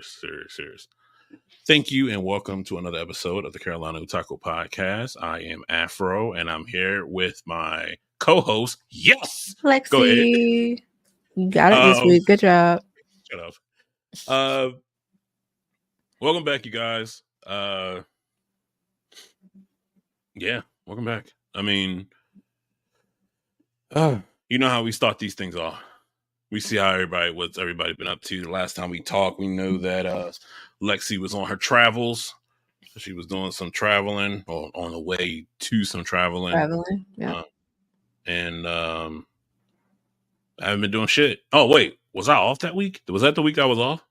Serious. Thank you and welcome to another episode of the Carolina Otaku Podcast. I am Afro and I'm here with my co-host, Lexi. Go ahead. You got it this week. Good job. Shut up. Welcome back, you guys. Yeah, welcome back. I mean, you know how we start these things off. We see how what's everybody been up to. The last time we talked, we know that Lexi was on her travels. She was doing some traveling, or on the way to some traveling. Yeah. And I haven't been doing shit. Oh, wait. Was I off that week? Was that the week I was off?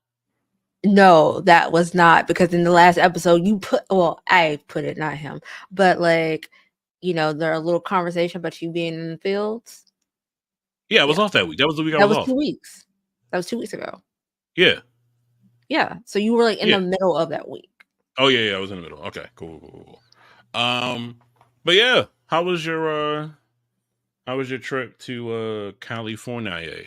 No, that was not, because in the last episode I put it, not him, but like, there a little conversation about you being in the fields. Yeah, I was off that week. That was the week I was off. 2 weeks. That was 2 weeks ago. Yeah. Yeah. So you were like in the middle of that week. Oh yeah, I was in the middle. Okay, cool. But yeah, how was your trip to California?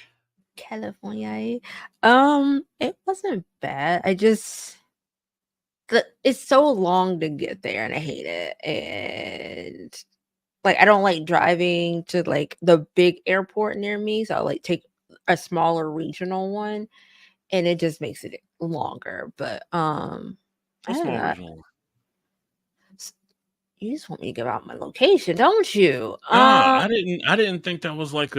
California. It wasn't bad. It's so long to get there and I hate it. And like, I don't like driving to like the big airport near me. So I'll like take a smaller regional one and it just makes it longer. But regional? You just want me to give out my location, don't you? I didn't think that was like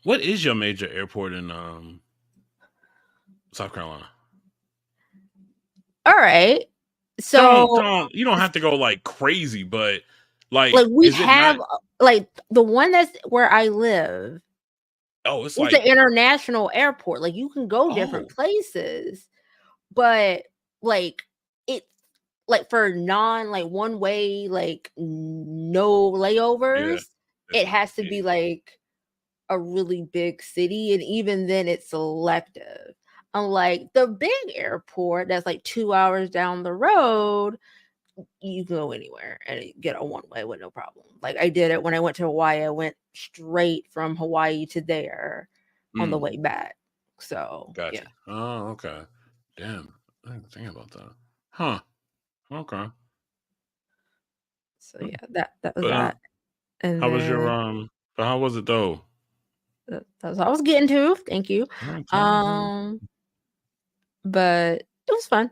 what is your major airport in South Carolina? All right. So you don't have to go like crazy, but like we have like the one that's where I live. Oh, it's like the international airport. Like you can go different places, but like it's like for like one way, like no layovers, it has to be like a really big city, and even then it's selective. Unlike the big airport that's like 2 hours down the road, you can go anywhere and get a one way with no problem. Like I did it when I went to Hawaii. I went straight from Hawaii to there on the way back. So gotcha. Yeah. Oh, okay. Damn, I didn't think about that. Huh. Okay. So yeah, that was that. And how was your how was it though? That's what I was getting to. Thank you. But it was fun.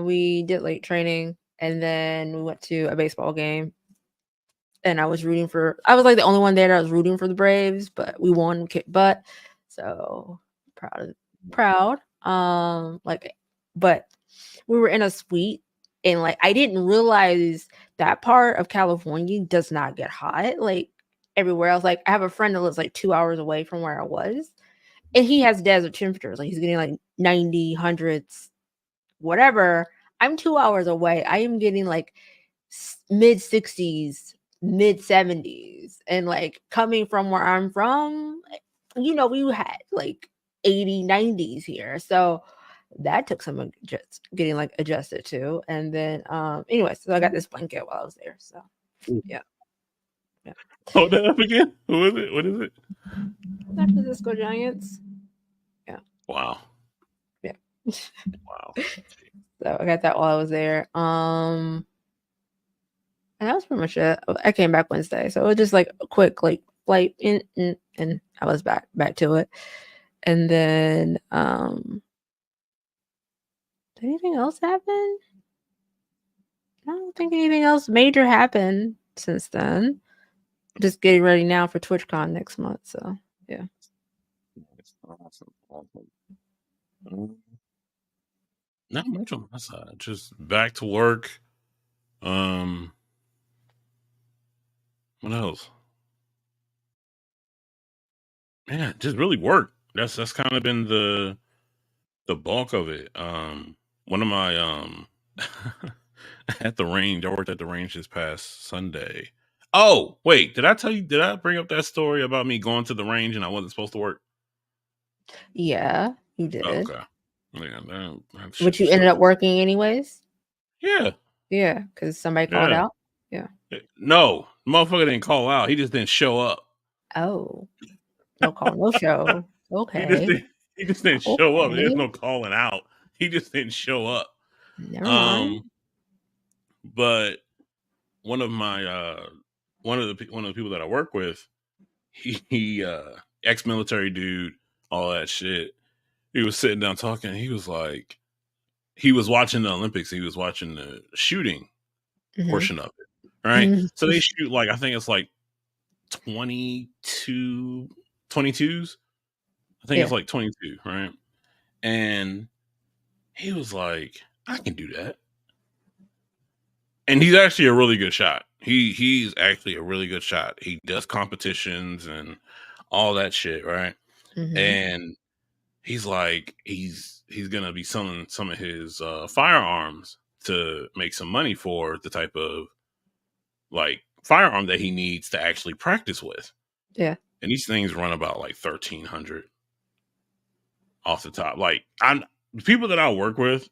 We did like training and then we went to a baseball game. And I was like the only one there that was rooting for the Braves, but we won, kicked butt. So proud. But we were in a suite and like I didn't realize that part of California does not get hot like everywhere else. Like I have a friend that lives like 2 hours away from where I was, and he has desert temperatures. Like he's getting like 90, hundreds, whatever. I'm 2 hours away. I am getting like mid 60s, mid 70s, and like coming from where I'm from, we had like 80, 90s here. So that took some just getting like adjusted to. And then anyway, so I got this blanket while I was there. So yeah. Hold that up again. Who is it? What is it? San Francisco Giants. Yeah. Wow. Yeah. Wow. So I got that while I was there. And that was pretty much it. I came back Wednesday, so it was just like a quick like flight in, and I was back to it. And then did anything else happen? I don't think anything else major happened since then. Just getting ready now for TwitchCon next month. So yeah. Awesome. Not much on my side. Just back to work. What else? Yeah, just really work. That's kind of been the bulk of it. One of my at the range, I worked at the range this past Sunday. Oh, wait, did I bring up that story about me going to the range and I wasn't supposed to work? Yeah, you did. Oh, okay. Yeah, but you ended up working anyways? Yeah. Yeah, because somebody called out? Yeah. No, the motherfucker didn't call out. He just didn't show up. Oh. No call, no show. Okay. He just didn't show up. There's no calling out. He just didn't show up. Never mind. But one of the people that I work with, he ex-military dude, all that shit. He was sitting down talking. He was like, he was watching the Olympics. He was watching the shooting portion of it, right? So they shoot like, I think it's like 22s. I think it's like 22, right? And he was like, I can do that. And he's actually a really good shot. He's actually a really good shot. He does competitions and all that shit, right? And he's like, he's gonna be selling some of his firearms to make some money for the type of like firearm that he needs to actually practice with. Yeah. And these things run about like $1,300 off the top. Like, the people that I work with,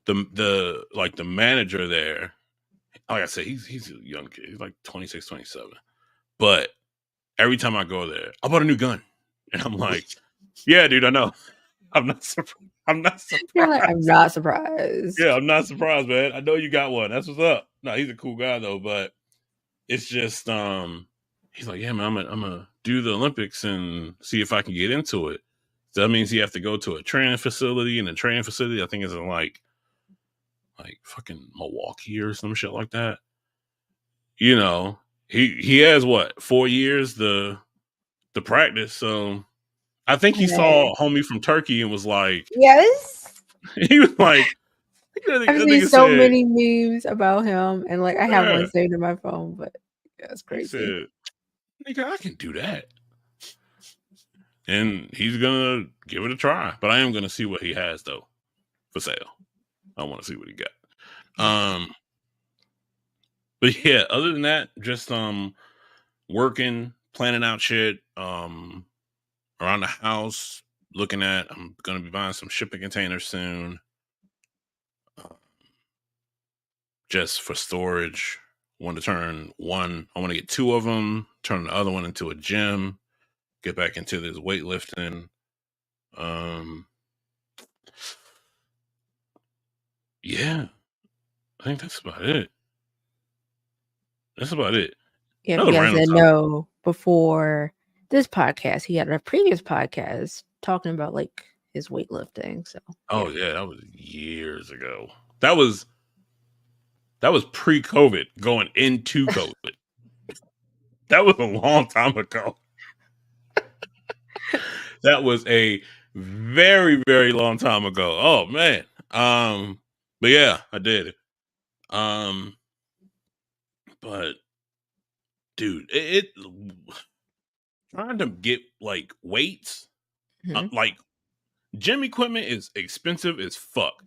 the manager there, like I said, he's a young kid. He's like 26, 27. But every time I go there, I bought a new gun. And I'm like, yeah, dude, I know. I'm not surprised. You're like, I'm not surprised. Yeah, I'm not surprised, man. I know you got one. That's what's up. No, he's a cool guy though, but it's just he's like, yeah, man, I'm gonna do the Olympics and see if I can get into it. So that means you have to go to a training facility, and the training facility I think is in like fucking Milwaukee or some shit like that. You know, he has what, 4 years the practice, so I think he saw homie from Turkey and was like, yes. He was like, I've seen so many memes about him, and like I have one saved in my phone, but that's crazy. He said, nigga, I can do that. And he's gonna give it a try. But I am gonna see what he has though for sale. I want to see what he got. But yeah, other than that, just working, planning out shit, around the house, I'm gonna be buying some shipping containers soon. Just for storage. I want to get 2 of them, turn the other one into a gym, get back into this weightlifting. Yeah, I think that's about it. Yeah, if you guys didn't know, before this podcast, he had a previous podcast talking about like his weightlifting. So yeah, that was years ago. That was pre-COVID, going into COVID. That was a long time ago. That was a very, very long time ago. Oh man. But yeah, I did. But dude, it trying to get like weights, like gym equipment is expensive as fuck.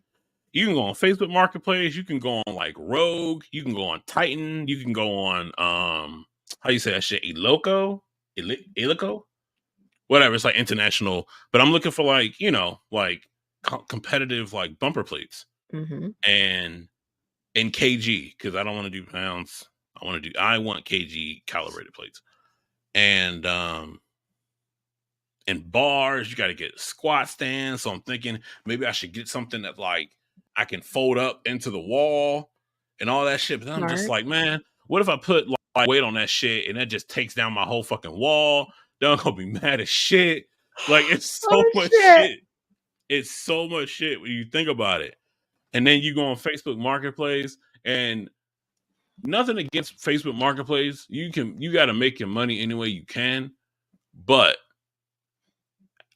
You can go on Facebook Marketplace, you can go on like Rogue, you can go on Titan, you can go on how you say that shit, Eloco, whatever. It's like international, but I'm looking for like, you know, like competitive like bumper plates and in kg, because I don't want to do pounds. I want kg calibrated plates. And in bars, you got to get squat stands. So I'm thinking maybe I should get something that like I can fold up into the wall and all that shit. But then I'm just like, man, what if I put like weight on that shit and that just takes down my whole fucking wall? Then I'm gonna be mad as shit. Like, it's so much shit. It's so much shit when you think about it. And then you go on Facebook Marketplace, and nothing against Facebook Marketplace. You got to make your money any way you can. But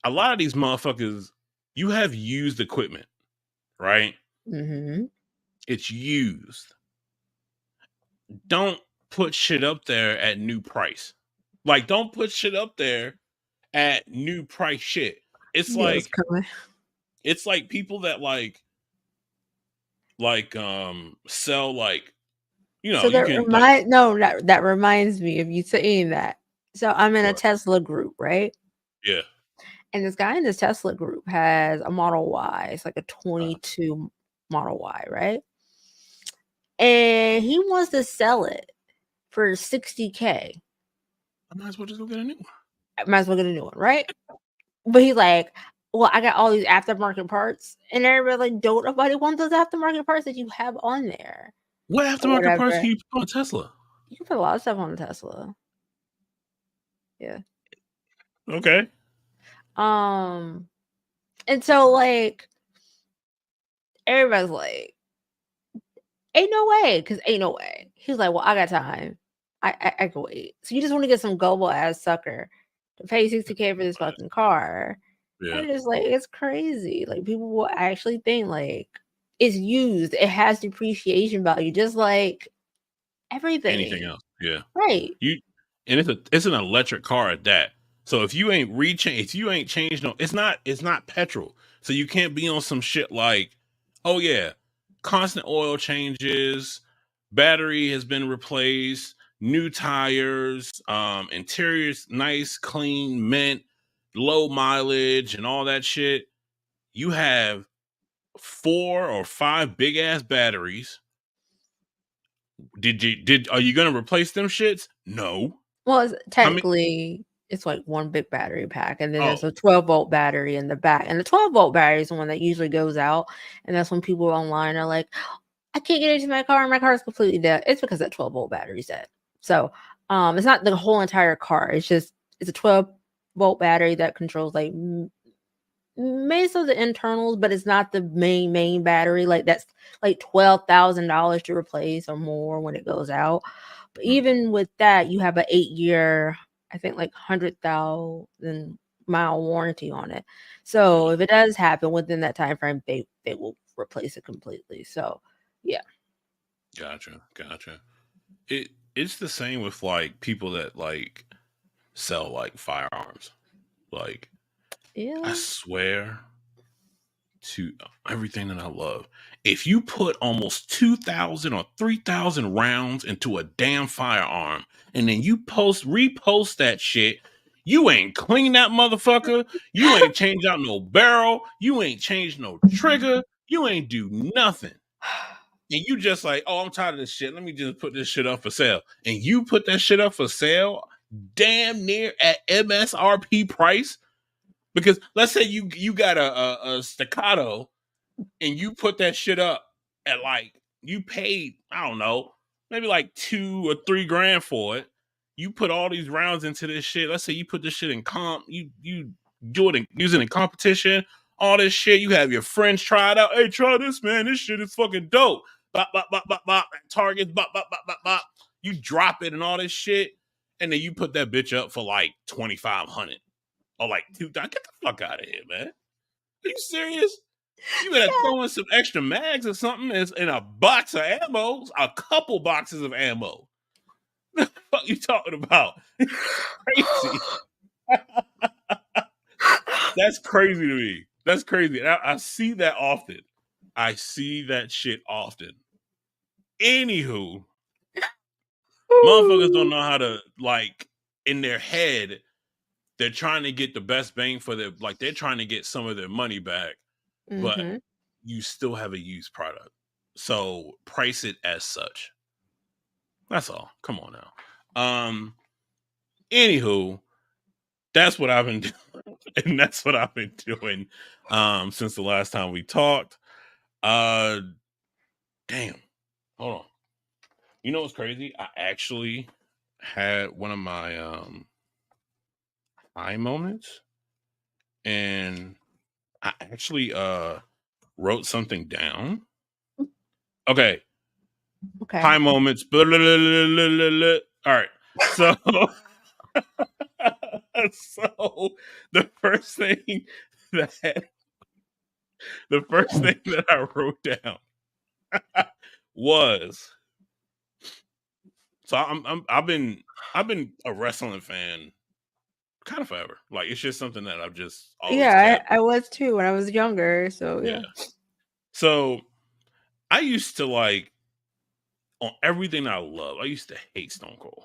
a lot of these motherfuckers, you have used equipment, right? It's used. Don't put shit up there at new price. Like, don't put shit up there at new price shit. It's like, it's like people that like sell like, you know, so that that reminds me of you saying that. So I'm in a Tesla group, right? Yeah. And this guy in this Tesla group has a Model Y. It's like a 22 Model Y, right? And he wants to sell it for $60K. I might as well just go get a new one. I might as well get a new one, right? But he's like, well, I got all these aftermarket parts, and everybody like, don't nobody want those aftermarket parts that you have on there. What Or aftermarket parts whatever. can you put on a Tesla? You can put a lot of stuff on a Tesla. Yeah. Okay. And so like everybody's like, ain't no way, because ain't no way. He's like, well, I got time. I can wait. So you just want to get some gullible ass sucker to pay $60K for this fucking car. Yeah. And it's like, it's crazy. Like people will actually think like it's used. It has depreciation value, just like everything. Anything else. Yeah. Right. And it's an electric car at that. So if you ain't changed it's not petrol. So you can't be on some shit like, oh yeah, constant oil changes, battery has been replaced, new tires, interior's nice, clean, mint, low mileage, and all that shit. You have 4 or 5 big ass batteries. Are you gonna replace them shits? No. Well, technically, it's like one big battery pack, and then there's a 12-volt battery in the back. And the 12-volt battery is the one that usually goes out, and that's when people online are like, I can't get into my car, and my car is completely dead. It's because that 12-volt battery's dead. So, it's not the whole entire car. It's a 12-volt battery that controls like most of the internals, but it's not the main battery. Like that's like $12,000 to replace or more when it goes out. But even with that, you have an 8-year, I think like 100,000 mile warranty on it. So if it does happen within that time frame, they will replace it completely. So yeah. Gotcha. It's the same with like people that like sell like firearms. Like, Yeah. I swear to everything that I love, if you put almost 2,000 or 3,000 rounds into a damn firearm and then you repost that shit, you ain't clean that motherfucker. You ain't change out no barrel. You ain't changed no trigger. You ain't do nothing. And you just like, oh, I'm tired of this shit. Let me just put this shit up for sale. And you put that shit up for sale damn near at MSRP price. Because let's say you got a staccato and you put that shit up at like, you paid, I don't know, maybe like $2 or $3 for it. You put all these rounds into this shit. Let's say you put this shit in comp, you do it use it in competition, all this shit. You have your friends try it out. Hey, try this, man. This shit is fucking dope. Bop, bop, bop, bop, bop. Targets, bop, bop, bop, bop, bop. You drop it and all this shit. And then you put that bitch up for like 2,500. Or like $2,000. Get the fuck out of here, man. Are you serious? You better throw in some extra mags or something in a box of ammo, a couple boxes of ammo. What the fuck you talking about? Crazy. That's crazy to me. That's crazy. I see that often. I see that shit often. Anywho, motherfuckers don't know how to, like, in their head, they're trying to get the best bang for their, like, they're trying to get some of their money back, but you still have a used product. So price it as such. That's all. Come on now. Anywho, that's what I've been doing. And that's what I've been doing since the last time we talked. Damn. Hold on. You know what's crazy? I actually had one of my high moments, and I actually wrote something down. Okay. High moments. Blah, blah, blah, blah, blah. All right. So so the first thing that I wrote down was, so I've been a wrestling fan kind of forever. Like, it's just something that I've just always kept. I was too when I was younger. So yeah. So I used to, like, on everything I love, I used to hate Stone Cold.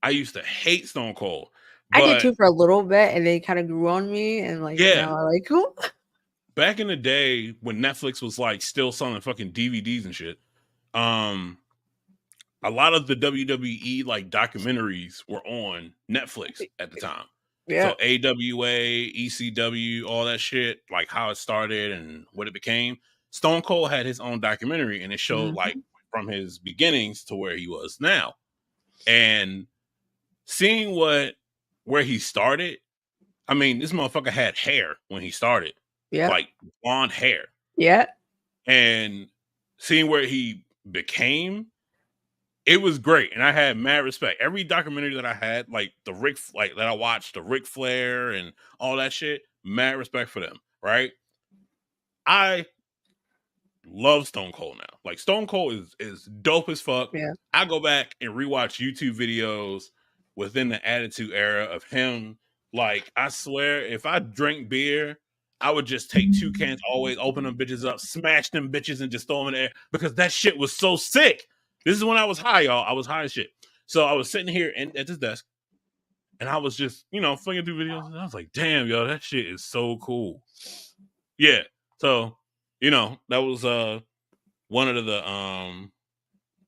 I used to hate Stone Cold. I did too for a little bit, and they kind of grew on me, and like now I like cool. Back in the day when Netflix was like still selling fucking DVDs and shit, a lot of the WWE like documentaries were on Netflix at the time. Yeah. So AWA, ECW, all that shit, like how it started and what it became. Stone Cold had his own documentary, and it showed like from his beginnings to where he was now. And seeing where he started, I mean, this motherfucker had hair when he started. Yeah. Like blonde hair. Yeah. And seeing where he became, it was great. And I had mad respect. Every documentary that I had, like that I watched, the Ric Flair and all that shit, mad respect for them, right? I love Stone Cold now. Like Stone Cold is dope as fuck. Yeah. I go back and rewatch YouTube videos within the Attitude Era of him. Like, I swear, if I drink beer, I would just take 2 cans, always open them bitches up, smash them bitches, and just throw them in the air because that shit was so sick. This is when I was high, y'all. I was high as shit. So I was sitting here at this desk, and I was just, flinging through videos, and I was like, damn, yo, that shit is so cool. Yeah. So, that was one of the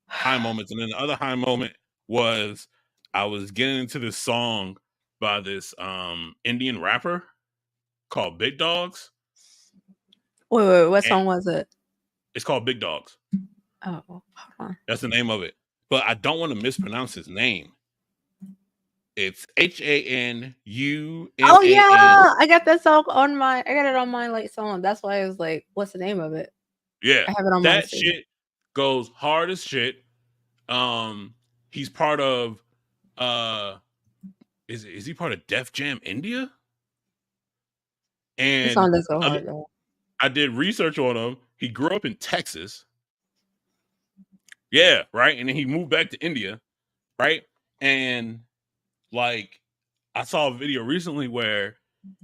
high moments. And then the other high moment was I was getting into this song by this Indian rapper called Big Dogs. Wait, what song was it? It's called Big Dogs. Oh, hold on. That's the name of it. But I don't want to mispronounce his name. It's HANU. Oh yeah, I got that song on I got it on my like song. That's why I was like, what's the name of it? Yeah, I have it on that my shit goes hard as shit. He's part of is he part of Def Jam India? And the song does go hard though. I did research on him. He grew up in Texas. Yeah, right. And then he moved back to India, right? And like I saw a video recently where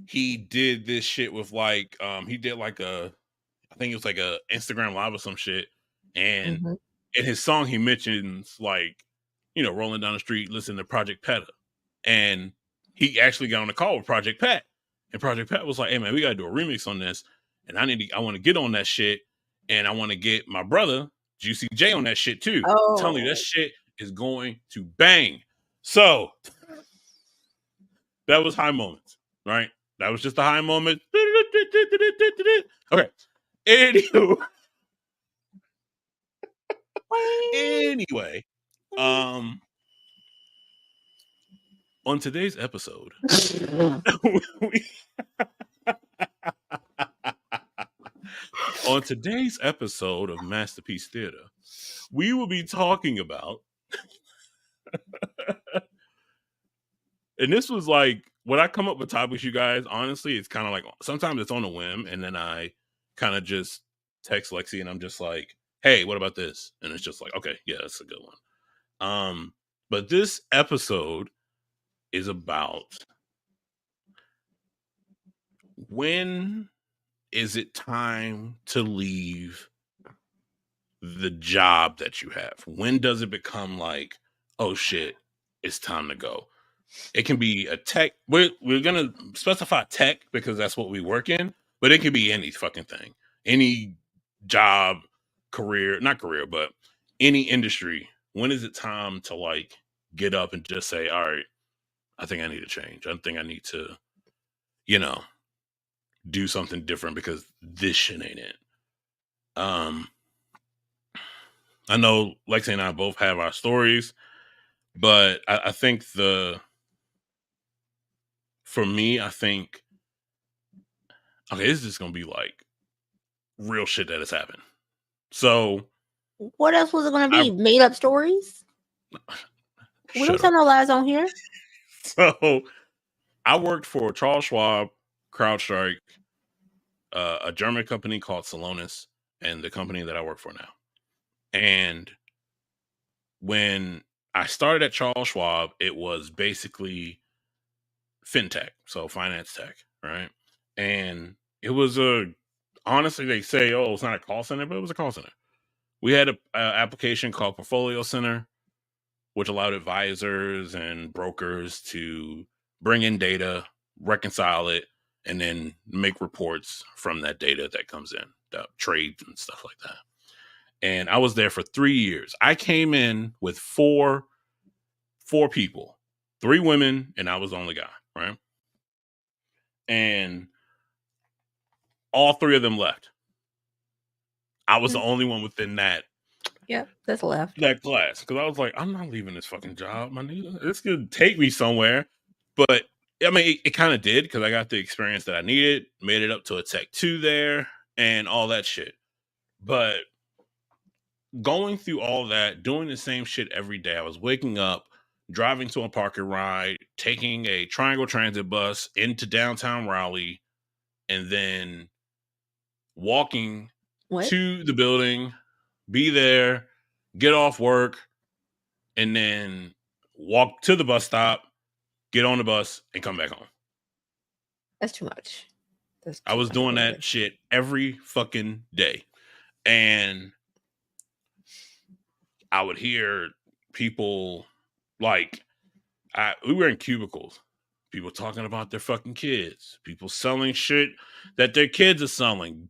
he did this shit with like he did like I think it was like a Instagram live or some shit. And in his song he mentions like, rolling down the street, listening to Project Peta. And he actually got on a call with Project Pat. And Project Pat was like, hey man, we gotta do a remix on this. And I want to get on that shit. And I want to get my brother, Juicy J, on that shit too. I'm telling you, that shit is going to bang. So that was high moments, right? That was just a high moment. Okay. Anyway, on today's episode, on today's episode of Masterpiece Theater, we will be talking about, and this was like, when I come up with topics, you guys, honestly, it's kind of like, sometimes it's on a whim, and then I kind of just text Lexi, and I'm just like, hey, what about this? And it's just like, okay, yeah, that's a good one. But this episode is about, when is it time to leave the job that you have? When does it become like, oh shit, it's time to go? It can be a tech. We're gonna specify tech because that's what we work in, but it can be any fucking thing, any job, not career, but any industry. When is it time to like get up and just say, all right, I think I need to change. I think I need to, do something different because this shit ain't it. I know Lexi and I both have our stories, but I think for me, I think, okay, this is just gonna be like real shit that has happened. So what else was it gonna be? Made up stories? We don't tell no lies on here. So I worked for Charles Schwab, CrowdStrike, a German company called Celonis, and the company that I work for now. And when I started at Charles Schwab, it was basically fintech, so finance tech, right? And it was honestly, they say, oh, it's not a call center, but it was a call center. We had an application called Portfolio Center, which allowed advisors and brokers to bring in data, reconcile it, and then make reports from that data that comes in, the trades and stuff like that. And I was there for 3 years. I came in with four people, 3 women, and I was the only guy, right? and all three of them left. I was the only one within that. Yep, that's left. That class, because I was like, I'm not leaving this fucking job, my nigga. It's gonna take me somewhere, but I mean, it kind of did because I got the experience that I needed, made it up to a Tech 2 there, and all that shit. But going through all that, doing the same shit every day, I was waking up, driving to a parking ride, taking a Triangle Transit bus into downtown Raleigh, and then walking to the building, be there, get off work, and then walk to the bus stop, get on the bus, and come back home. That's too much. I was doing that shit every fucking day. And I would hear people like, we were in cubicles. People talking about their fucking kids. People selling shit that their kids are selling.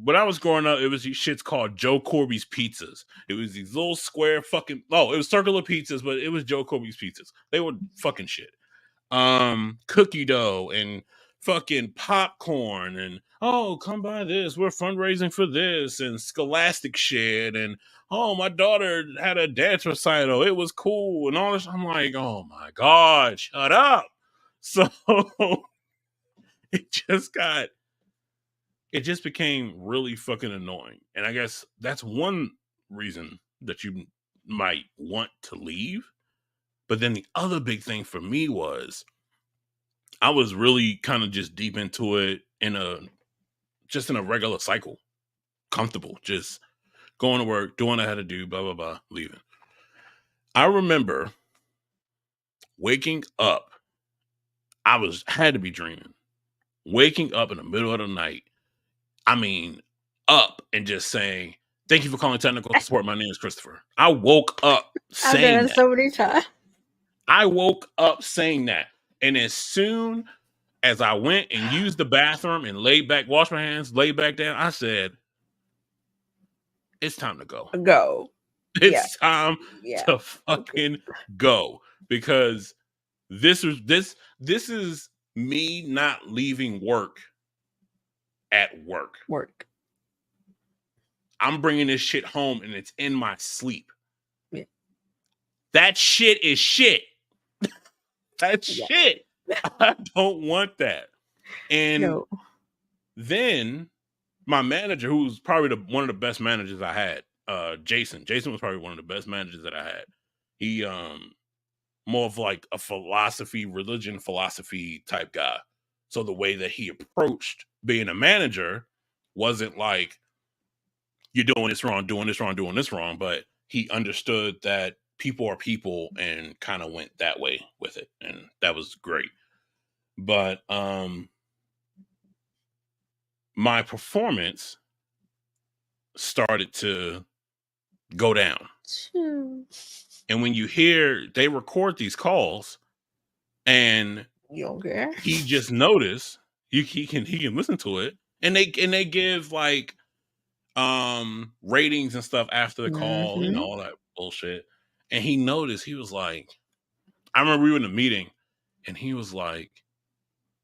When I was growing up, it was these shits called Joe Corby's Pizzas. It was these little square fucking... Oh, it was circular pizzas, but it was Joe Corby's Pizzas. They were fucking shit. Cookie dough and fucking popcorn and, oh, come buy this. We're fundraising for this, and scholastic shit. And, oh, my daughter had a dance recital. It was cool. And all this. I'm like, oh my God, shut up. So it just became really fucking annoying. And I guess that's one reason that you might want to leave. But then the other big thing for me was I was really kind of just deep into it in a regular cycle. Comfortable. Just going to work, doing what I had to do, blah, blah, blah, leaving. I remember waking up. I had to be dreaming. Waking up in the middle of the night. I mean, up and just saying, thank you for calling technical support. My name is Christopher. I woke up saying that. So many times. I woke up saying that. And as soon as I went and used the bathroom and laid back, washed my hands, laid back down, I said, it's time to go. It's time to fucking go. Because this is me not leaving work at work. I'm bringing this shit home and it's in my sleep. Yeah. That shit is shit. That's shit. I don't want that. And then my manager, who was probably one of the best managers I had, Jason. Jason was probably one of the best managers that I had. He more of like a religion philosophy type guy. So the way that he approached being a manager wasn't like, you're doing this wrong, doing this wrong, doing this wrong. But he understood that people are people and kind of went that way with it. And that was great. But my performance started to go down. And when you hear they record these calls and you don't care, he just noticed he can listen to it, and they give like ratings and stuff after the call and all that bullshit. And he noticed, he was like, I remember we were in a meeting and he was like,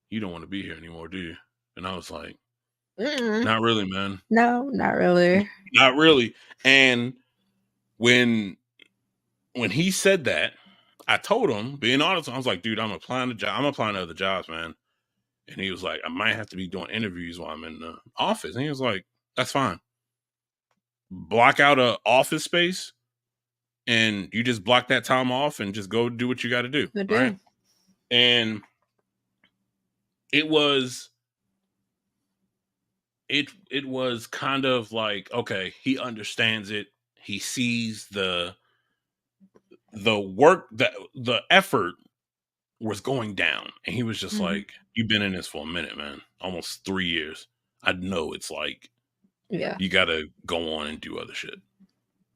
you don't want to be here anymore, do you? And I was like, not really, man. No, not really. Not really. And when he said that, I told him, being honest, I was like, dude, I'm applying to other jobs, man. And he was like, I might have to be doing interviews while I'm in the office. And he was like, that's fine. Block out an office space and you just block that time off and just go do what you got to do. Right? And it was kind of like, okay, he understands it. He sees the work, that the effort was going down. And he was just like, you've been in this for a minute, man. Almost 3 years. I know it's like, you got to go on and do other shit.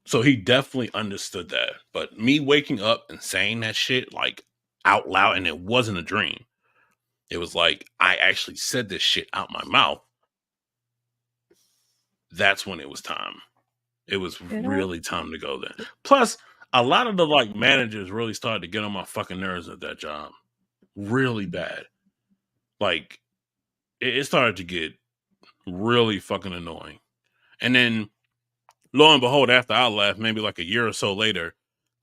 So he definitely understood that. But me waking up and saying that shit like out loud, and it wasn't a dream. It was like, I actually said this shit out my mouth. That's when it was time. It was really time to go then. Plus, a lot of the like managers really started to get on my fucking nerves at that job. Really bad. like it started to get really fucking annoying. And then lo and behold, after I left, maybe like a year or so later,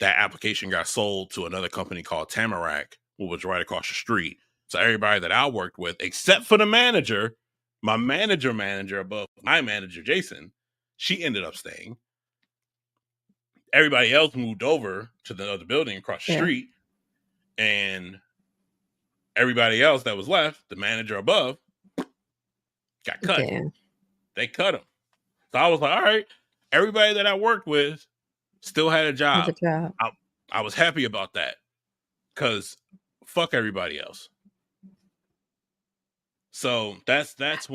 that application got sold to another company called Tamarack, who was right across the street. So everybody that I worked with, except for the manager, my manager above my manager, Jason, she ended up staying. Everybody else moved over to the other building across the street. And everybody else that was left, the manager above, got cut. Damn. They cut him. So I was like, all right, everybody that I worked with still had a job. Good job. I was happy about that because fuck everybody else. So that's just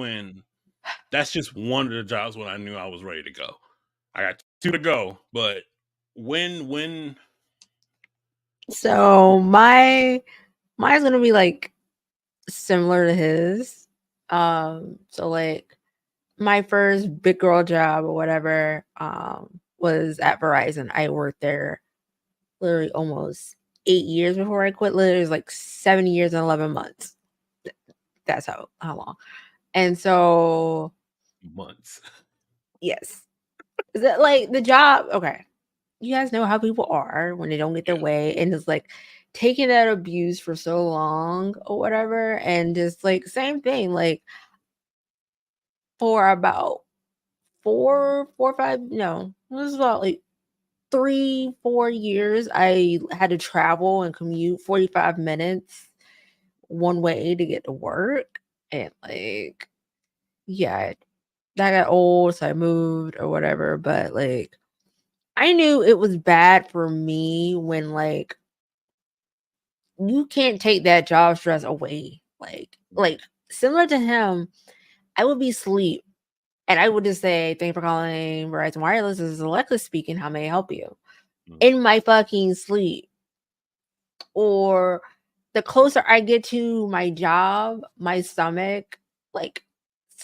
one of the jobs when I knew I was ready to go. I got 2 to go, but when So mine's gonna be like similar to his. So like my first big girl job or whatever was at Verizon. I worked there literally almost 8 years before I quit. Literally, it was like 7 years and 11 months. That's how long. And so months. Yes. Is that like the job? Okay. You guys know how people are when they don't get their way and it's like taking that abuse for so long or whatever. And just like same thing, like for about 5, no, it was about like 3-4 years. I had to travel and commute 45 minutes one way to get to work. And like, yeah, that got old. So I moved or whatever. But like, I knew it was bad for me when like you can't take that job stress away. Like similar to him, I would be asleep and I would just say, "Thank you for calling Verizon Wireless. This is Alexa speaking. How may I help you?" In my fucking sleep. Or the closer I get to my job, my stomach like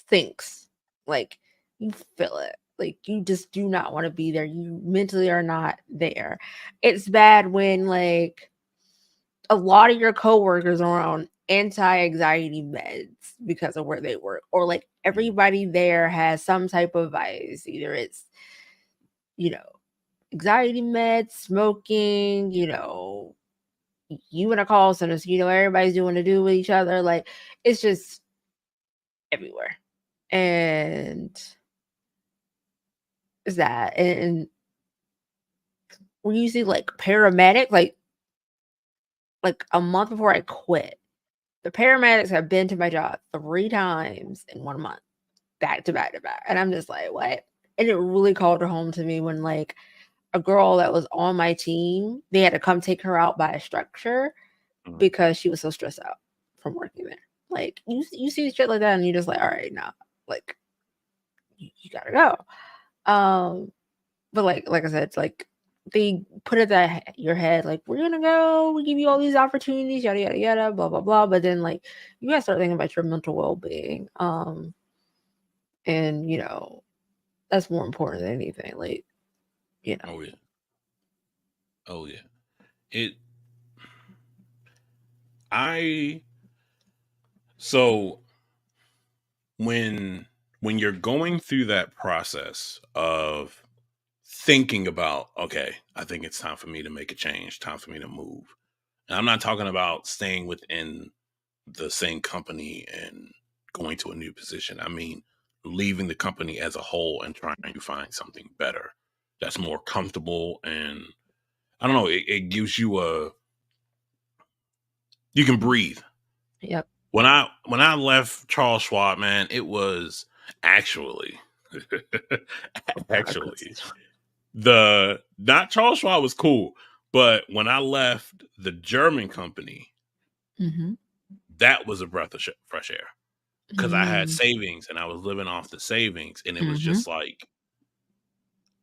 sinks. Like you feel it. Like you just do not want to be there. You mentally are not there. It's bad when like a lot of your coworkers are on anti-anxiety meds because of where they work, or like everybody there has some type of vice. Either it's, anxiety meds, smoking, you in a call center, so everybody's doing to do with each other. Like it's just everywhere. And is that and when you see like paramedics, like a month before I quit, the paramedics have been to my job 3 times in 1 month, back to back to back. And I'm just like, what? And it really called home to me when like a girl that was on my team, they had to come take her out by a structure because she was so stressed out from working there. Like you see shit like that and you're just like, all right, nah, like you gotta go. But like I said, it's like they put it at your head, like we're gonna go, we give you all these opportunities, yada yada yada, blah blah blah. But then like you gotta start thinking about your mental well-being. And that's more important than anything. Like, Oh yeah. So when you're going through that process of thinking about, okay, I think it's time for me to make a change, time for me to move. And I'm not talking about staying within the same company and going to a new position. I mean, leaving the company as a whole and trying to find something better that's more comfortable. And I don't know, it gives you you can breathe. Yep. When I left Charles Schwab, man, it was actually not Charles Schwab was cool, but when I left the German company, that was a breath of fresh air because I had savings and I was living off the savings, and it was just like,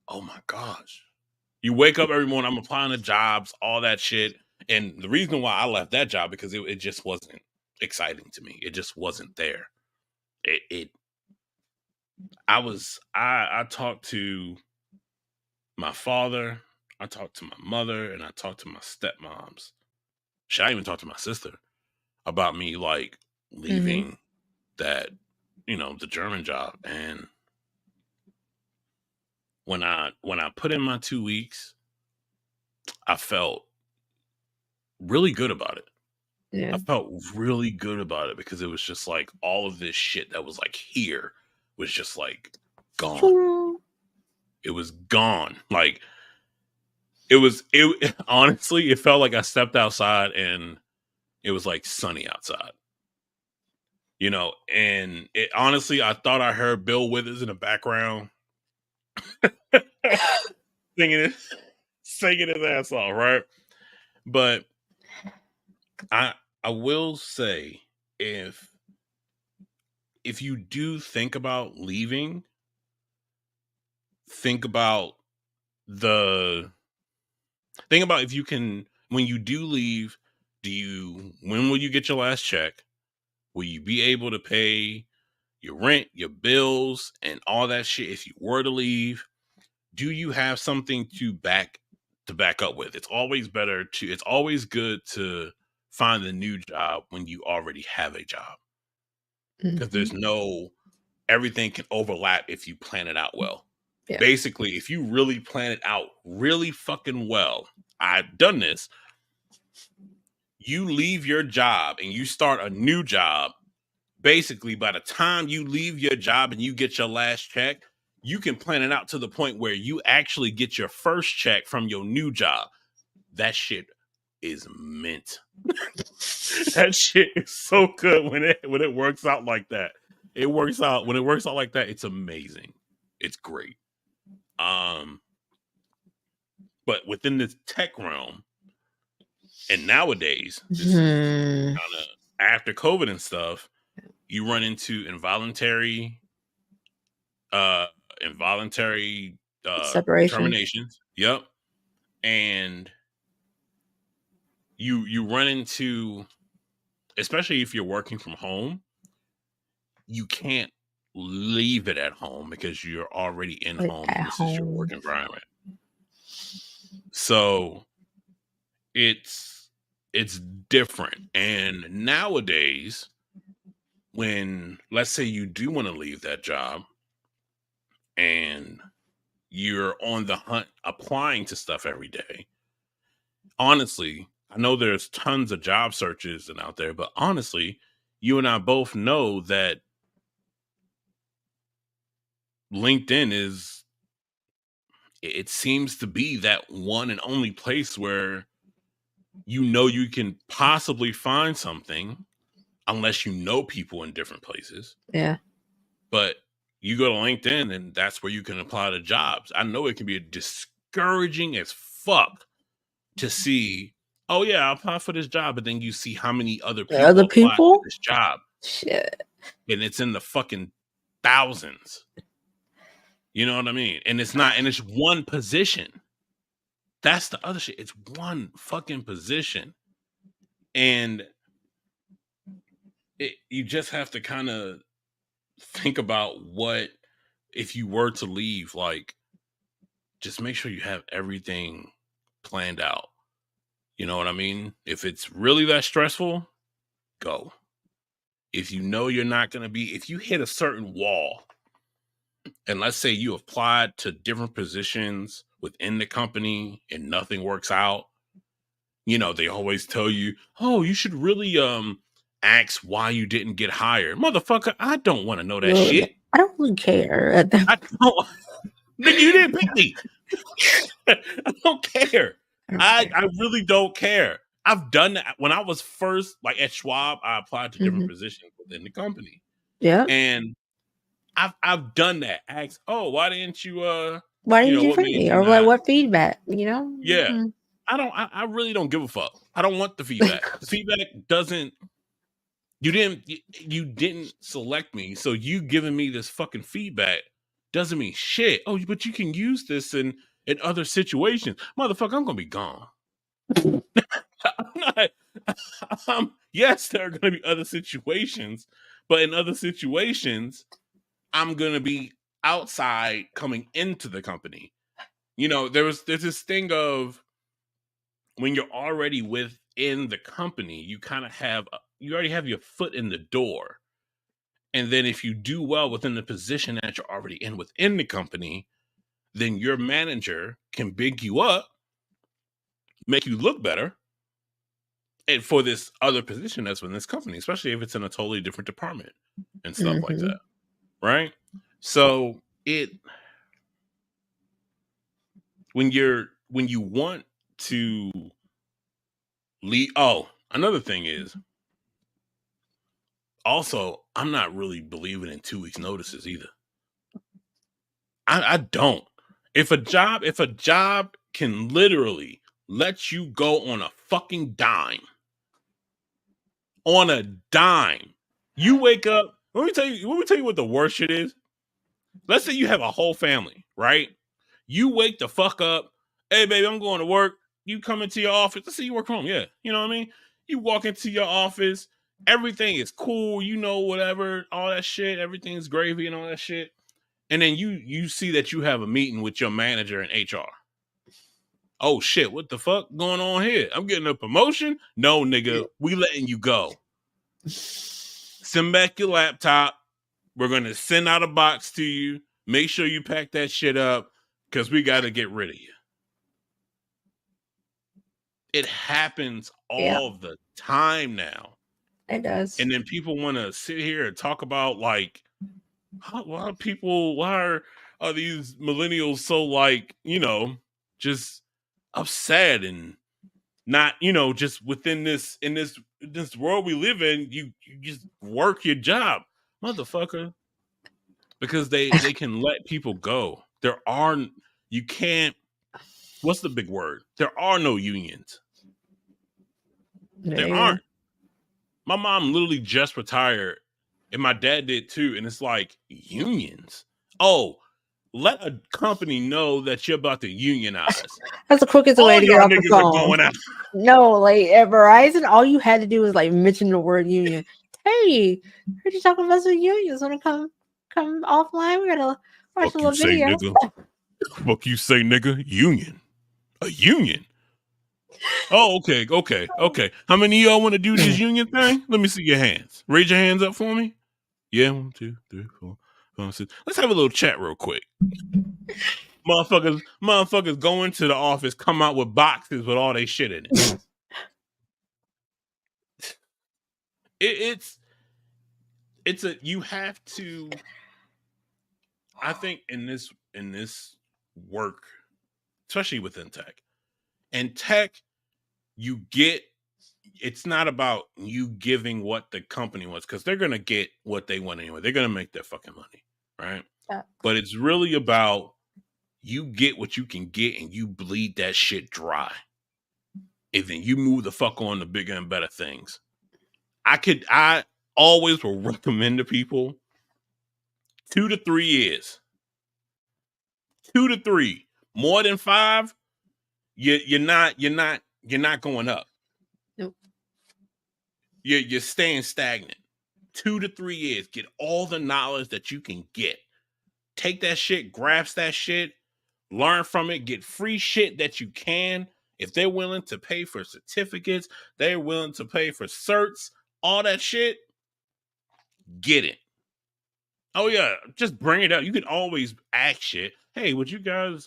oh my gosh. You wake up every morning, I'm applying to jobs, all that shit. And the reason why I left that job, because it just wasn't exciting to me. It just wasn't there. I talked to my father, I talked to my mother, and I talked to my stepmoms. Shit, I even talked to my sister about me like leaving that, the German job. And when I put in my 2 weeks, I felt really good about it. Yeah. I felt really good about it because it was just like all of this shit that was like here was just like gone. It was gone. Like it honestly, it felt like I stepped outside and it was like sunny outside. And it honestly, I thought I heard Bill Withers in the background singing his ass off, right? But I will say, if you do think about leaving, think about if you can, when you do leave, when will you get your last check? Will you be able to pay your rent, your bills, and all that shit if you were to leave? Do you have something to back up with? It's always good to find a new job when you already have a job. Because there's everything can overlap if you plan it out well. Yeah. Basically, if you really plan it out really fucking well, I've done this. You leave your job and you start a new job. Basically, by the time you leave your job and you get your last check, you can plan it out to the point where you actually get your first check from your new job. That shit is mint. That shit is so good when it works out like that. When it works out like that, it's amazing. It's great. But within the tech realm, and nowadays, this is kind of after COVID and stuff, you run into involuntary separation, terminations. Yep. And you run into, especially if you're working from home, you can't leave it at home because you're already in home and this is your work environment. So it's different. And nowadays, when, let's say, you do want to leave that job and you're on the hunt applying to stuff every day, honestly, I know there's tons of job searches and out there, but honestly, you and I both know that LinkedIn it seems to be that one and only place where you can possibly find something, unless you know people in different places. Yeah. But you go to LinkedIn and that's where you can apply to jobs. I know it can be discouraging as fuck to see, oh yeah, I'll apply for this job, but then you see how many other people apply for this job. Shit. And it's in the fucking thousands. You know what I mean? And it's one position. That's the other shit. It's one fucking position. And you just have to kind of think about what, if you were to leave, like, just make sure you have everything planned out. You know what I mean? If it's really that stressful, go. If you know you're not going to be, if you hit a certain wall, and let's say you applied to different positions within the company and nothing works out, they always tell you, oh, you should really ask why you didn't get hired. Motherfucker, I don't want to know that shit. I don't really care. I don't. Nigga, you didn't pick me. I don't care. I really don't care. I've done that. When I was first, like at Schwab, I applied to different positions within the company. Yeah. And I've done that. Ask, oh, why didn't you why didn't you pick me? Or like, what feedback, Yeah. I really don't give a fuck. I don't want the feedback. The feedback doesn't, you didn't select me. So you giving me this fucking feedback doesn't mean shit. Oh, but you can use this in other situations. Motherfucker, I'm gonna be gone. Yes, there are gonna be other situations, but in other situations, I'm gonna be outside coming into the company. There's this thing of, when you're already within the company, you kind of have already have your foot in the door. And then if you do well within the position that you're already in within the company, then your manager can big you up, make you look better, and for this other position that's within this company, especially if it's in a totally different department and stuff like that, right? So when you want to leave, another thing is, also, I'm not really believing in 2 weeks notices either. I don't. If a job can literally let you go on a fucking dime, you wake up. Let me tell you what the worst shit is. Let's say you have a whole family, right? You wake the fuck up. Hey, baby, I'm going to work. You come into your office. Let's say you work from home. Yeah, you know what I mean? You walk into your office. Everything is cool. You know, whatever, all that shit. Everything's gravy and all that shit. And then you see that you have a meeting with your manager in HR. Oh, shit. What the fuck going on here? I'm getting a promotion? No, nigga. We letting you go. Send back your laptop. We're going to send out a box to you. Make sure you pack that shit up because we got to get rid of you. It happens all the time now. It does. And then people want to sit here and talk about, like, why are these millennials so, like, you know, just upset and not, you know, just within this world we live in, you just work your job, motherfucker. Because they can let people go. You can't, what's the big word? There are no unions. There aren't. My mom literally just retired, and my dad did too. And it's like, unions? Oh, let a company know that you're about to unionize. That's the quickest way to get off the phone. No, like at Verizon, all you had to do was like mention the word union. Hey, heard you talking about some unions. Want to come offline? We gotta watch a little video. Fuck you say, nigga? Union? A union? Oh, okay. How many of y'all want to do this union thing? Let me see your hands. Raise your hands up for me. Yeah, 1, 2, 3, 4, 5, 6. Let's have a little chat real quick. Motherfuckers go into the office, come out with boxes with all they shit in it. You have to. I think in this work, especially within tech, and tech, it's not about you giving what the company wants, because they're gonna get what they want anyway. They're gonna make their fucking money, right? Yeah. But it's really about you get what you can get and you bleed that shit dry, and then you move the fuck on to bigger and better things. I always will recommend to people 2 to 3 years. 2 to 3. More than 5, you're not going up. Nope. You're staying stagnant. 2 to 3 years. Get all the knowledge that you can get. Take that shit, grasp that shit, learn from it, get free shit that you can. If they're willing to pay for certificates, they're willing to pay for certs, all that shit, get it. Oh yeah, just bring it up. You can always ask shit. Hey, would you guys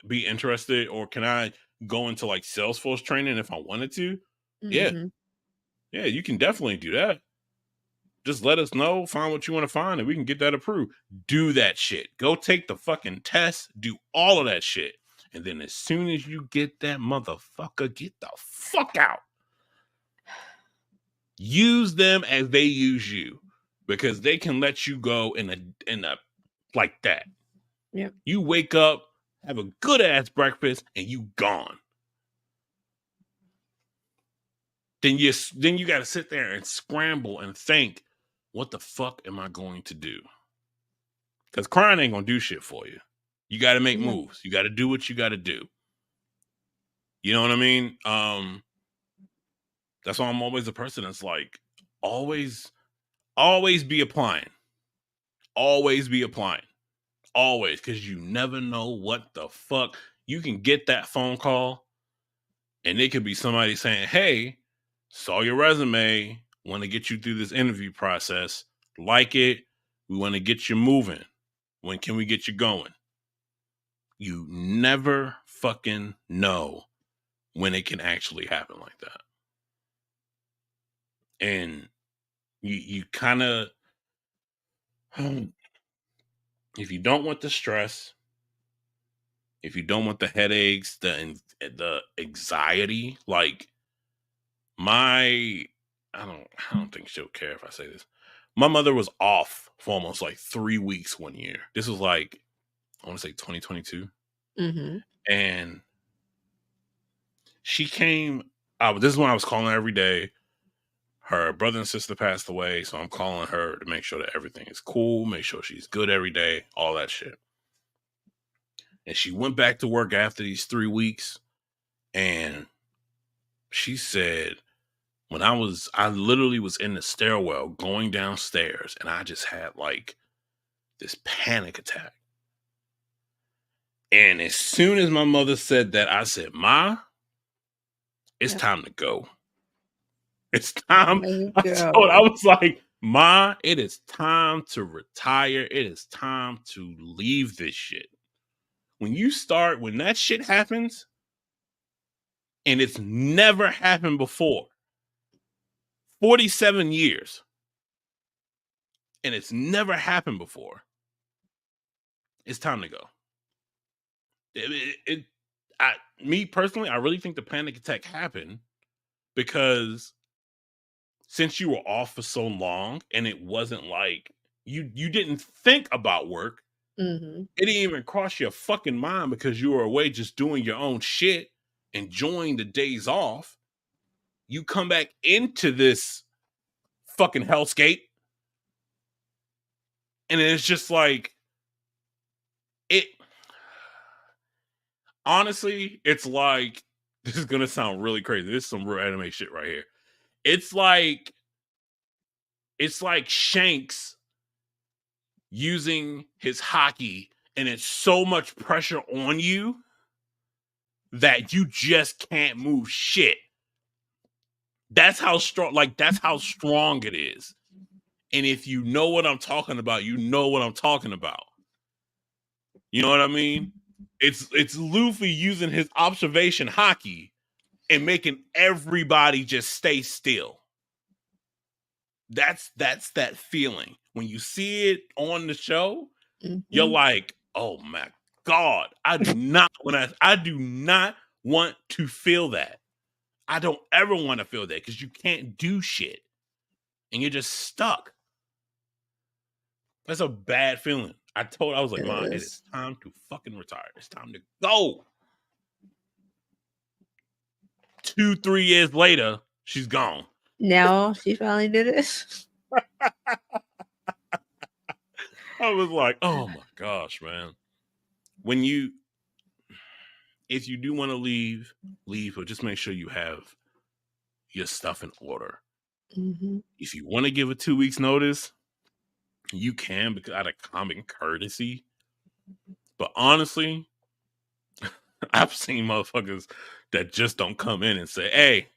be interested, or can I go into like Salesforce training if I wanted to? Mm-hmm. Yeah, you can definitely do that. Just let us know, find what you want to find, and we can get that approved. Do that shit. Go take the fucking test, do all of that shit. And then as soon as you get that motherfucker, get the fuck out. Use them as they use you, because they can let you go in a like that. Yep. You wake up, have a good ass breakfast, and you gone. Then you got to sit there and scramble and think, what the fuck am I going to do? Because crying ain't gonna do shit for you. You got to make moves. You got to do what you got to do. You know what I mean? That's why I'm always a person that's like, always be applying. Always be applying. Always, because you never know what the fuck. You can get that phone call, and it could be somebody saying, hey, saw your resume, want to get you through this interview process, like it, we want to get you moving. When can we get you going? You never fucking know when it can actually happen like that. And you kind of, if you don't want the stress, if you don't want the headaches, the anxiety, like I don't think she'll care if I say this. My mother was off for almost like 3 weeks one year. This was like, I want to say 2022. Mm-hmm. And she came, this is when I was calling her every day. Her brother and sister passed away, so I'm calling her to make sure that everything is cool, make sure she's good every day, all that shit. And she went back to work after these 3 weeks, and she said, I literally was in the stairwell going downstairs, and I just had like this panic attack. And as soon as my mother said that, I said, Ma, it's time to go. It's time. I was like, Ma, it is time to retire. It is time to leave this shit. When that shit happens, and it's never happened before, 47 years, and it's never happened before, it's time to go. Me personally, I really think the panic attack happened because since you were off for so long and it wasn't like you didn't think about work, mm-hmm. It didn't even cross your fucking mind because you were away just doing your own shit, enjoying the days off. You come back into this fucking hellscape, and it's just like it. Honestly, it's like, this is gonna sound really crazy. This is some real anime shit right here. It's like Shanks using his haki, and it's so much pressure on you that you just can't move shit. That's how strong it is. And if you know what I'm talking about, you know what I'm talking about. You know what I mean? It's Luffy using his observation haki and making everybody just stay still. That's that feeling. When you see it on the show, you're like, oh my God, I do not want to feel that. I don't ever want to feel that because you can't do shit and you're just stuck. That's a bad feeling. I was like, Mom, it is time to fucking retire. It's time to go. 2-3 years later, she's gone. Now she finally did it. I was like, oh my gosh, man. If you do want to leave, but just make sure you have your stuff in order. Mm-hmm. If you want to give a 2 weeks notice, you can, because out of common courtesy. But honestly, I've seen motherfuckers that just don't come in and say, hey,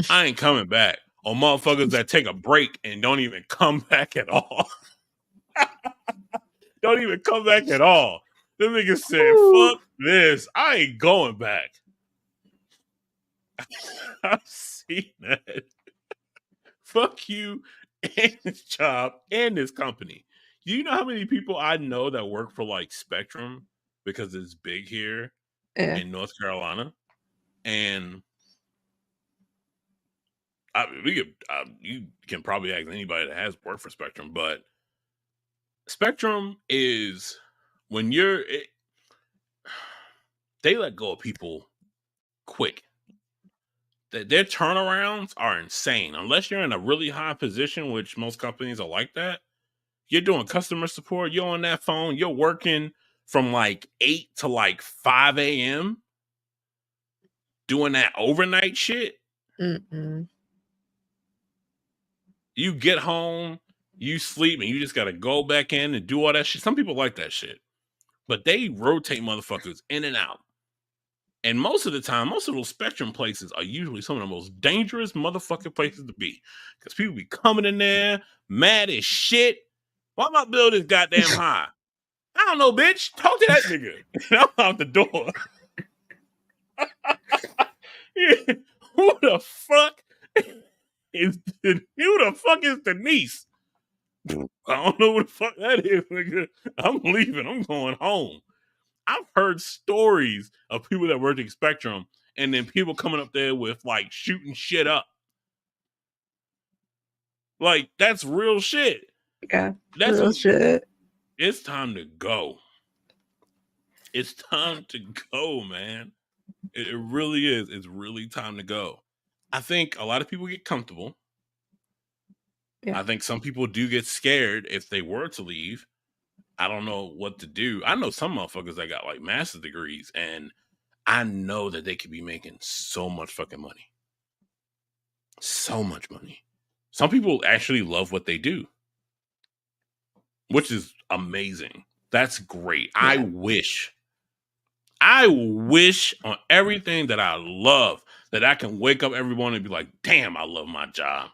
I ain't coming back. Or motherfuckers that take a break and don't even come back at all. Don't even come back at all. Them niggas said, fuck this. I ain't going back. I've seen that. Fuck you and this job and this company. Do you know how many people I know that work for like Spectrum because it's big here in North Carolina? And you can probably ask anybody that has worked for Spectrum, but Spectrum is when they let go of people quick. Their turnarounds are insane. Unless you're in a really high position, which most companies are like that, you're doing customer support, you're on that phone, you're working from like 8 to like 5 a.m. doing that overnight shit. Mm-mm. You get home, you sleep, and you just got to go back in and do all that shit. Some people like that shit. But they rotate motherfuckers in and out. And most of the time, most of those Spectrum places are usually some of the most dangerous motherfucking places to be. Because people be coming in there mad as shit. Why my building's goddamn high? I don't know, bitch. Talk to that nigga. I'm out the door. Who the fuck is Denise? I don't know what the fuck that is, nigga. I'm leaving. I'm going home. I've heard stories of people that work at Spectrum and then people coming up there with like shooting shit up. Like, that's real shit. Yeah, That's real shit. It's time to go. It's time to go, man. It really is. It's really time to go. I think a lot of people get comfortable. Yeah. I think some people do get scared if they were to leave. I don't know what to do. I know some motherfuckers that got like master's degrees, and I know that they could be making so much fucking money. So much money. Some people actually love what they do, which is amazing. That's great. Yeah. I wish on everything that I love that I can wake up every morning and be like, damn, I love my job.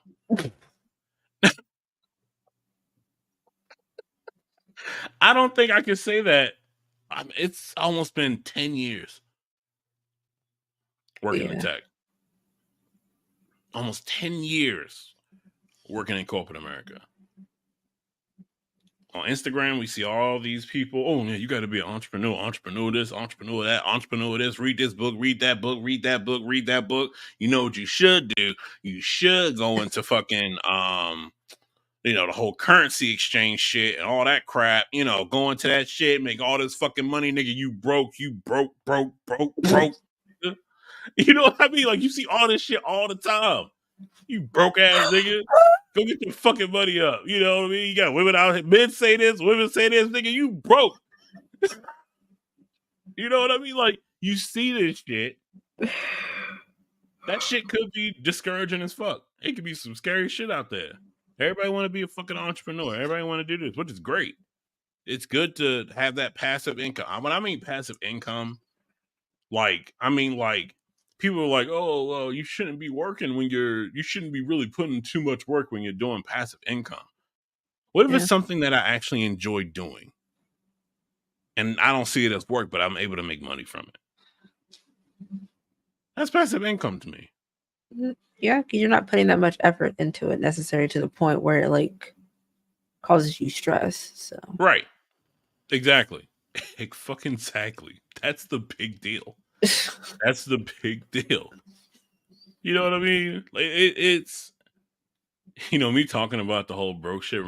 I don't think I can say that. It's almost been 10 years working in tech. Almost 10 years working in corporate America. On Instagram, we see all these people. Oh, man, you got to be an entrepreneur. Entrepreneur this, entrepreneur that, entrepreneur this. Read this book, read that book, read that book, read that book. You know what you should do? You should go into fucking, the whole currency exchange shit and all that crap. Go into that shit, make all this fucking money, nigga. You broke. You know what I mean? Like, you see all this shit all the time. You broke ass nigga. Go get your fucking money up. You know what I mean? You got women out here. Men say this, women say this, nigga. You broke. You know what I mean? Like, you see this shit. That shit could be discouraging as fuck. It could be some scary shit out there. Everybody want to be a fucking entrepreneur. Everybody want to do this, which is great. It's good to have that passive income. When I mean passive income, people are like, oh, well, you shouldn't be working when you shouldn't be really putting too much work when you're doing passive income. What if it's something that I actually enjoy doing? And I don't see it as work, but I'm able to make money from it. That's passive income to me. Yeah, because you're not putting that much effort into it necessarily to the point where it like causes you stress. So right. Exactly. Exactly. That's the big deal. That's the big deal. You know what I mean? Like, it's me talking about the whole broke shit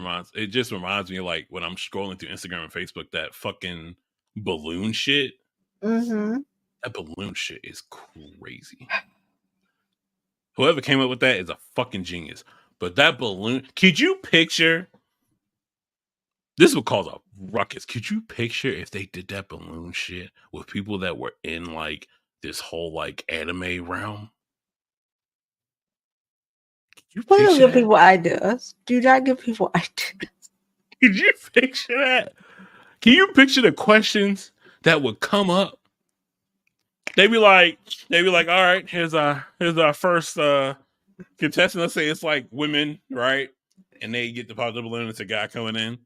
just reminds me of like when I'm scrolling through Instagram and Facebook, that fucking balloon shit. Mm-hmm. That balloon shit is crazy. Whoever came up with that is a fucking genius. But that balloon, could you picture? This would cause a ruckus. Could you picture if they did that balloon shit with people that were in like this whole like anime realm? Please don't give people ideas. Do not give people ideas. Could you picture that? Can you picture the questions that would come up? They'd be like, all right, here's our first contestant. Let's say it's like women, right? And they get the pop the balloon. It's a guy coming in.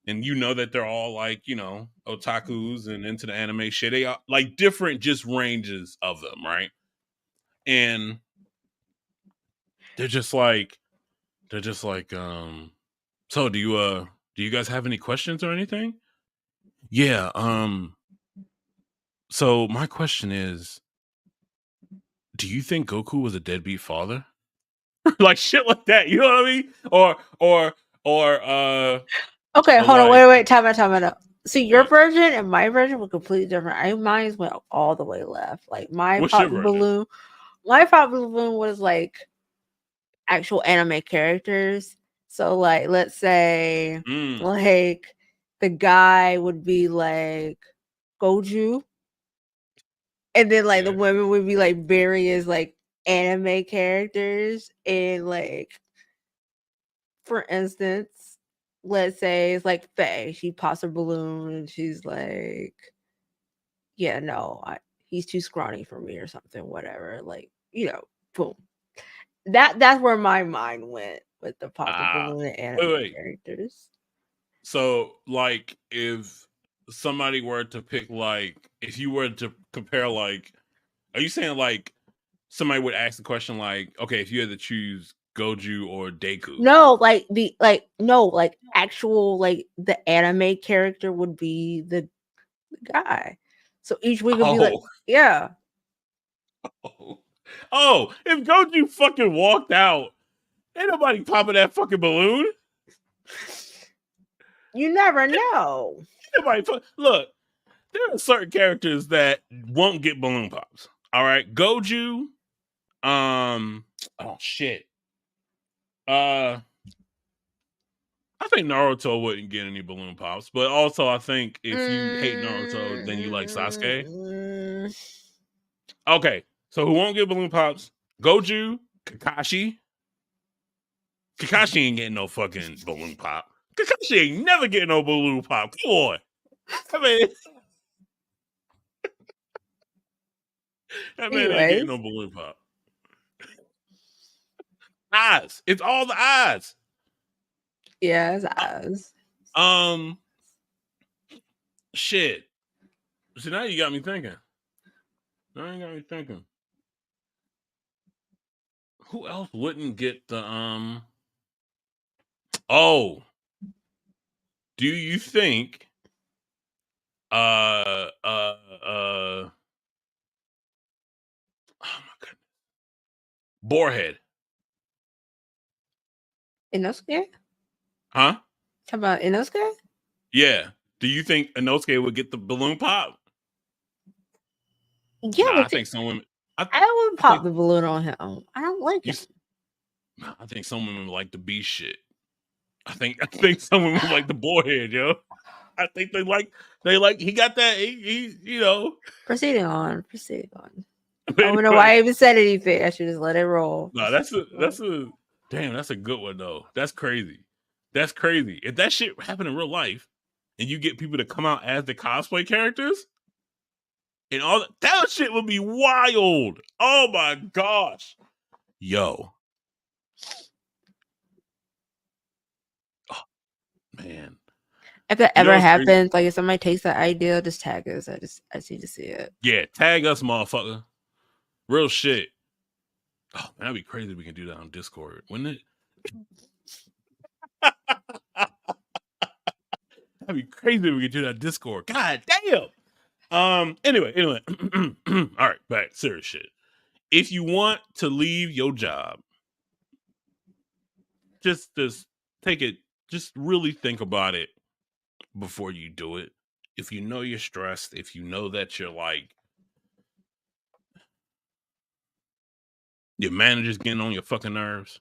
And you know that they're all like, otakus and into the anime shit. They are like different just ranges of them, right? And they're just like, so do you guys have any questions or anything? Yeah, so my question is, do you think Goku was a deadbeat father? Like shit like that, you know what I mean? Or okay, hold on, wait, time out. See, your version and my version were completely different. Mine went all the way left. Like my pop balloon was like actual anime characters. So like, let's say like the guy would be like Goju, and then like the women would be like various like anime characters. And like, for instance, let's say it's like Faye. She pops a balloon and she's like, yeah, no, he's too scrawny for me or something, whatever. Like, boom. That's where my mind went with the pop the balloon and anime characters. So, like, if somebody were to pick, like, if you were to compare, like, are you saying, like, somebody would ask the question, like, okay, if you had to choose Goju or Deku? No, actual, like, the anime character would be the guy. So each week would be like, yeah. Oh, if Goju fucking walked out, ain't nobody popping that fucking balloon. You never know. Look, there are certain characters that won't get balloon pops. All right, Goju. Oh shit. I think Naruto wouldn't get any balloon pops, but also I think if you hate Naruto, then you like Sasuke. Okay, so who won't get balloon pops? Goju, Kakashi. Kakashi ain't getting no fucking balloon pop. Kakashi ain't never getting no balloon pop. Come on. I mean, that man ain't getting no balloon pop. Eyes. It's all the eyes. Yeah, it's eyes. Shit. So now you got me thinking. Who else wouldn't get the Oh. Do you think oh my goodness. Boarhead. Inosuke? Huh? Talk about Inosuke? Yeah. Do you think Inosuke would get the balloon pop? Yeah, I think some women. I would pop the balloon on him. I don't like him. I think some women like the B shit. I think some women like the boarhead, yo. I think they like he got that he Proceeding on. I don't know why I even said anything. I should just let it roll. No, that's a damn, that's a good one though. That's crazy. If that shit happened in real life and you get people to come out as the cosplay characters and all that shit would be wild. Oh my gosh. Yo. Oh, man. If that ever happens, like if somebody takes that idea, just tag us. I need to see it. Yeah, tag us, motherfucker. Real shit. Oh man, that'd be crazy if we can do that on Discord, wouldn't it? That'd be crazy if we could do that on Discord. God damn. Anyway. All right, back serious shit. If you want to leave your job, just take it. Just really think about it before you do it. If you know you're stressed, if you know that you're like your manager's getting on your fucking nerves.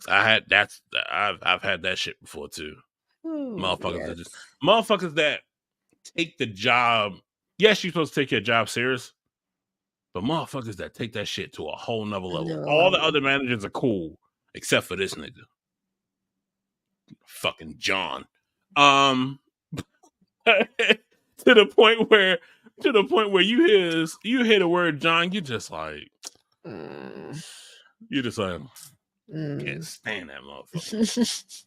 I've had that shit before too. Motherfuckers that take the job. Yes, you're supposed to take your job serious, but motherfuckers that take that shit to a whole nother level. All the other managers are cool except for this nigga, fucking John. To the point where you hear the word John, you just like can't stand that motherfucker.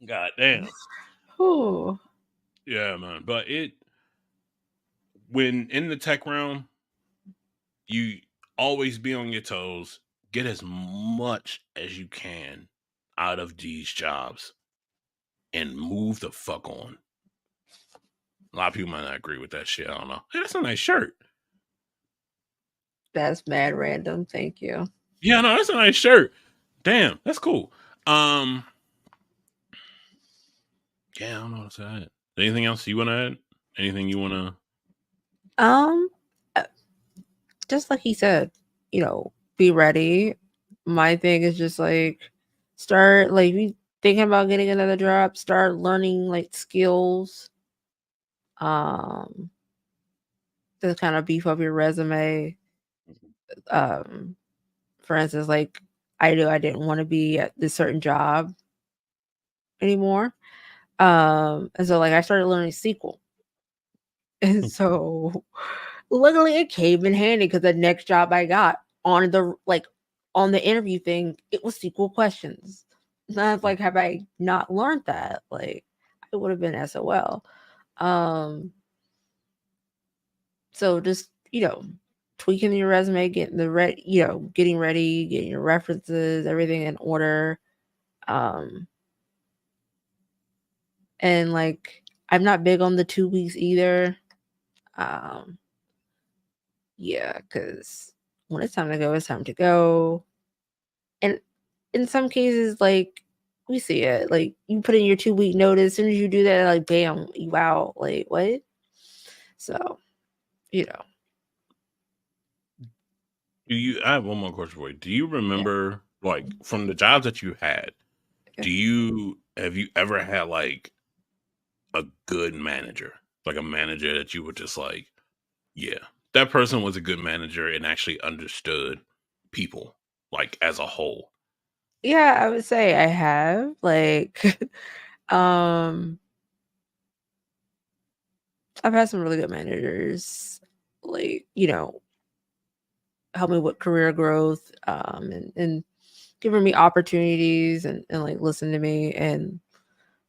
God damn. Ooh. Yeah, man. But when in the tech realm, you always be on your toes. Get as much as you can out of these jobs and move the fuck on. A lot of people might not agree with that shit. I don't know. Hey, that's a nice shirt. That's mad random. Thank you. Yeah, no, that's a nice shirt. Damn, that's cool. Yeah, I don't know what to say. Anything else you want to add? Anything you want to? Just like he said, be ready. My thing is just like start like thinking about getting another job. Start learning like skills. To kind of beef up your resume. For instance, like I didn't want to be at this certain job anymore. And so like I started learning SQL. And so luckily it came in handy because the next job I got on the interview thing, it was SQL questions. And I was like, have I not learned that? Like, it would have been SOL. So just, tweaking your resume, getting getting ready, getting your references, everything in order. And like, I'm not big on the 2 weeks either. Yeah, because when it's time to go, it's time to go. And in some cases, like, we see it. Like, you put in your 2-week notice. As soon as you do that, like, bam, you out. Like, what? So, I have one more question for you. Do you remember, like, from the jobs that you had, have you ever had, like, a good manager? Like, a manager that you were just like, yeah, that person was a good manager and actually understood people, like, as a whole? Yeah, I would say I have. Like, I've had some really good managers, like, help me with career growth, and giving me opportunities and like listen to me and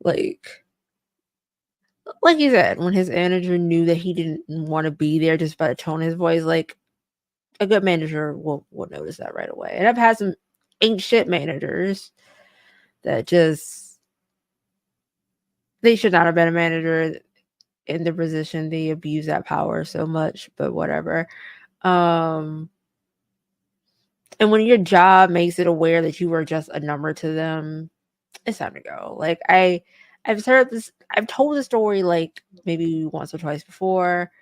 like you said, when his manager knew that he didn't want to be there just by the tone of his voice, like a good manager will notice that right away. And I've had some ain't shit managers that just they should not have been a manager in the position. They abuse that power so much, but whatever. And when your job makes it aware that you are just a number to them, it's time to go. Like I've told the story like maybe once or twice before.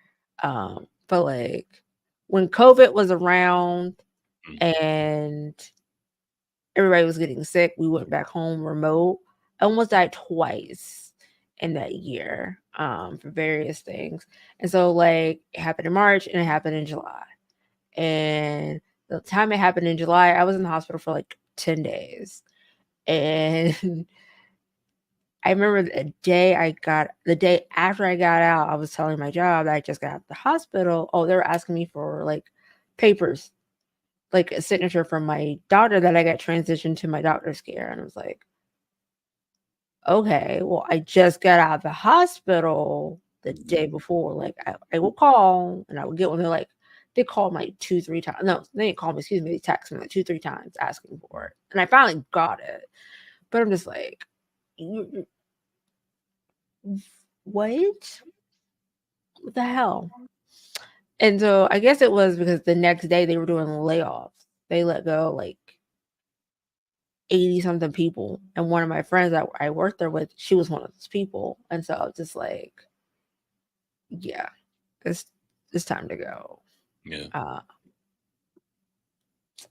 But like when COVID was around and everybody was getting sick, we went back home remote. I almost died twice in that year, for various things. And so like it happened in March and it happened in July. And the time it happened in July, I was in the hospital for like 10 days. And I remember the day after I got out, I was telling my job that I just got out of the hospital. Oh, they were asking me for like papers, like a signature from my doctor that I got transitioned to my doctor's care. And I was like, okay, well, I just got out of the hospital the day before. Like I will call and I would get one. They're like, they called like 2-3 times. No, they didn't call me, excuse me. They texted me like 2-3 times asking for it. And I finally got it. But I'm just like, what the hell? And so I guess it was because the next day they were doing layoffs. They let go like 80 something people. And one of my friends that I worked there with, she was one of those people. And so I was just like, yeah, it's time to go. Yeah.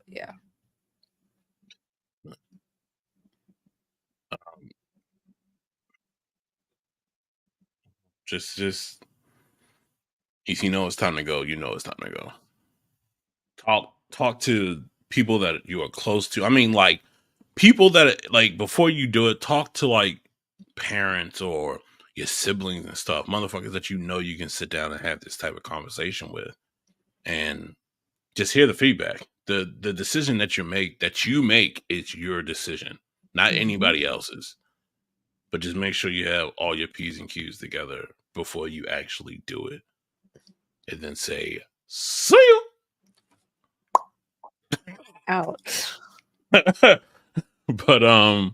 Yeah. Just if you know it's time to go, you know it's time to go. Talk to people that you are close to. I mean, like people that like before you do it, talk to like parents or your siblings and stuff, motherfuckers that you know you can sit down and have this type of conversation with, and just hear the feedback. The decision that you make is your decision, not anybody else's. But just make sure you have all your P's and Q's together before you actually do it. And then say, see you. Out. But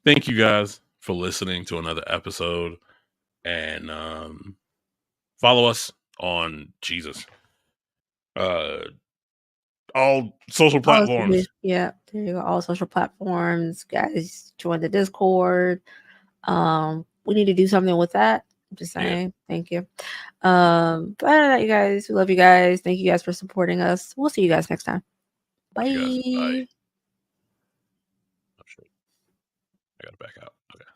thank you guys for listening to another episode. And follow us on all social platforms. Yeah, there you go. All social platforms. Guys, join the Discord. We need to do something with that. I'm just saying. Yeah. Thank you. But other than that, you guys, we love you guys. Thank you guys for supporting us. We'll see you guys next time. Bye. Bye. I gotta back out.